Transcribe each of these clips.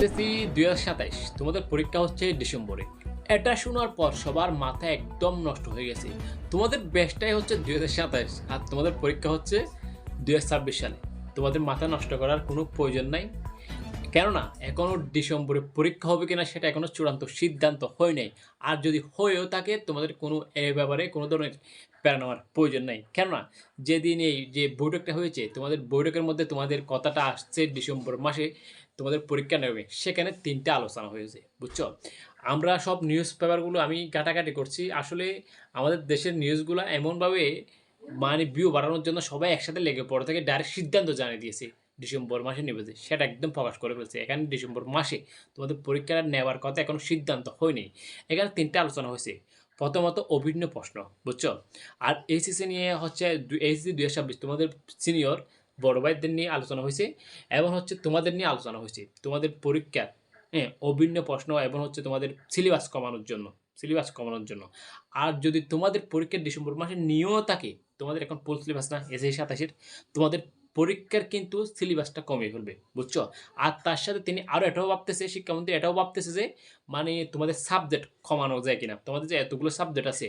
SSC 2027 তোমাদের পরীক্ষা হচ্ছে ডিসেম্বরে। এটা শোনার পর সবার মাথা একদম নষ্ট হয়ে গেছে। তোমাদের ব্যাচটাই হচ্ছে 2027 আর তোমাদের পরীক্ষা হচ্ছে 2026 সালে। তোমাদের মাথা নষ্ট করার কোনো প্রয়োজন নাই। কেননা এখনও ডিসেম্বরে পরীক্ষা হবে কিনা সেটা এখনও চূড়ান্ত সিদ্ধান্ত হয় নাই। আর যদি হয়েও থাকে তোমাদের কোনো এ ব্যাপারে কোনো ধরনের প্যারা নেওয়ার প্রয়োজন নাই। কেননা যেদিন এই যে বৈঠকটা হয়েছে তোমাদের বৈঠকের মধ্যে তোমাদের কথাটা আসছে ডিসেম্বর মাসে তোমাদের পরীক্ষা নেবে, সেখানে 3টা আলোচনা হয়েছে, বুঝছো? আমরা সব নিউজ পেপারগুলো আমি ঘাটাঘাটি করছি। আসলে আমাদের দেশের নিউজগুলো এমনভাবে মানে ভিউ বাড়ানোর জন্য সবাই একসাথে লেগে পড়ে থেকে ডাইরেক্ট সিদ্ধান্ত জানিয়ে দিয়েছে ডিসেম্বর মাসে নেবে, যে সেটা একদম প্রকাশ করে ফেলছে। এখানে ডিসেম্বর মাসে তোমাদের পরীক্ষাটা নেওয়ার কথা এখনো সিদ্ধান্ত হয়নি। এখানে 3টা আলোচনা হয়েছে। প্রথমত অভিন্ন প্রশ্ন, বুঝছো? আর এইচএসসি নিয়ে হচ্ছে এইচএসসি 2026 তোমাদের সিনিয়র বড় ভাইদের নিয়ে আলোচনা হয়েছে এবং হচ্ছে তোমাদের নিয়ে আলোচনা হয়েছে তোমাদের পরীক্ষার অভিন্ন প্রশ্ন এবং হচ্ছে তোমাদের সিলেবাস কমানোর জন্য। আর যদি তোমাদের পরীক্ষা ডিসেম্বর মাসে নিয়েও থাকে, তোমাদের এখন ফুল সিলেবাস না এসএসসি 27-এর, তোমাদের পরীক্ষার কিন্তু সিলেবাসটা কমিয়ে ফেলবে, বুঝছো? আর তার সাথে তিনি আরও এটাও ভাবতেছে, শিক্ষামন্ত্রী এটাও ভাবতেছে যে মানে তোমাদের সাবজেক্ট কমানো যায় কিনা। তোমাদের যে এতগুলো সাবজেক্ট আছে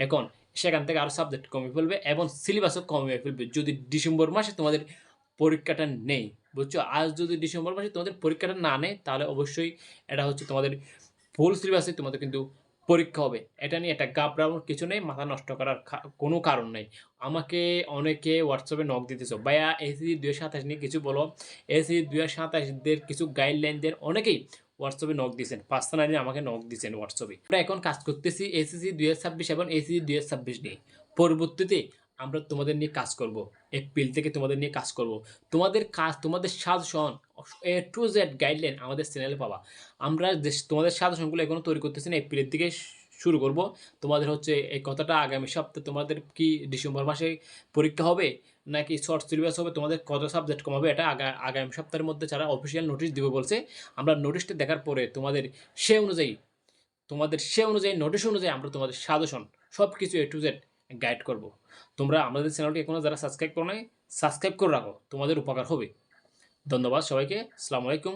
এখন, সেখান থেকে আরও সাবজেক্ট কমিয়ে ফেলবে এবং সিলেবাসও কমিয়ে ফেলবে যদি ডিসেম্বর মাসে তোমাদের পরীক্ষাটা নেই, বুঝছো? আজ যদি ডিসেম্বর মাসে তোমাদের পরীক্ষাটা না নেয় তাহলে অবশ্যই এটা হচ্ছে তোমাদের ফুল সিলেবাসে তোমাদের কিন্তু পরীক্ষা হবে। এটা নিয়ে এটা ঘাবড়ানোর কিছু নেই, মাথা নষ্ট করার কোনো কারণ নেই। আমাকে অনেকে হোয়াটসঅ্যাপে নক দিতেছো, ভাইয়া এসএসসি 2027 নিয়ে কিছু বলো। এসএসসি 2027 কিছু গাইডলাইন দেন, অনেকেই হোয়াটসঅ্যাপে নক দিয়েছেন, পার্সোনালি আমাকে নক দিয়েছেন হোয়াটসঅ্যাপে। আমরা এখন কাজ করতেছি এসএসসি 2026 এবং এসএসসি 2026 নিয়ে। পরবর্তীতে আমরা তোমাদের নিয়ে কাজ করব। এপ্রিল থেকে তোমাদের নিয়ে কাজ করব। তোমাদের কাজ, তোমাদের suggestion A to Z guideline আমাদের চ্যানেলে পাবা। আমরা তোমাদের সাজেশনগুলো এখনো তৈরি করতেছি না, এপ্রিলের দিকে শুরু করব। তোমাদের হচ্ছে এই কথাটা আগামী সপ্তাহে তোমাদের কি ডিসেম্বর মাসে পরীক্ষা হবে নাকি শর্ট সিলেবাস হবে, তোমাদের কত সাবজেক্ট কমাবে, এটা আগামী সপ্তাহের মধ্যে যারা অফিসিয়াল নোটিশ দিব বলছে। আমরা নোটিশটা দেখার পরে তোমাদের নোটিশ অনুযায়ী আমরা তোমাদের সাজেশন সব কিছু এ টু জেড গাইড করব। তোমরা আমাদের চ্যানেলটি এখনও যারা সাবস্ক্রাইব করো নাই, সাবস্ক্রাইব করে রাখো, তোমাদের উপকার হবে। ধন্যবাদ সবাইকে। আসসালামু আলাইকুম।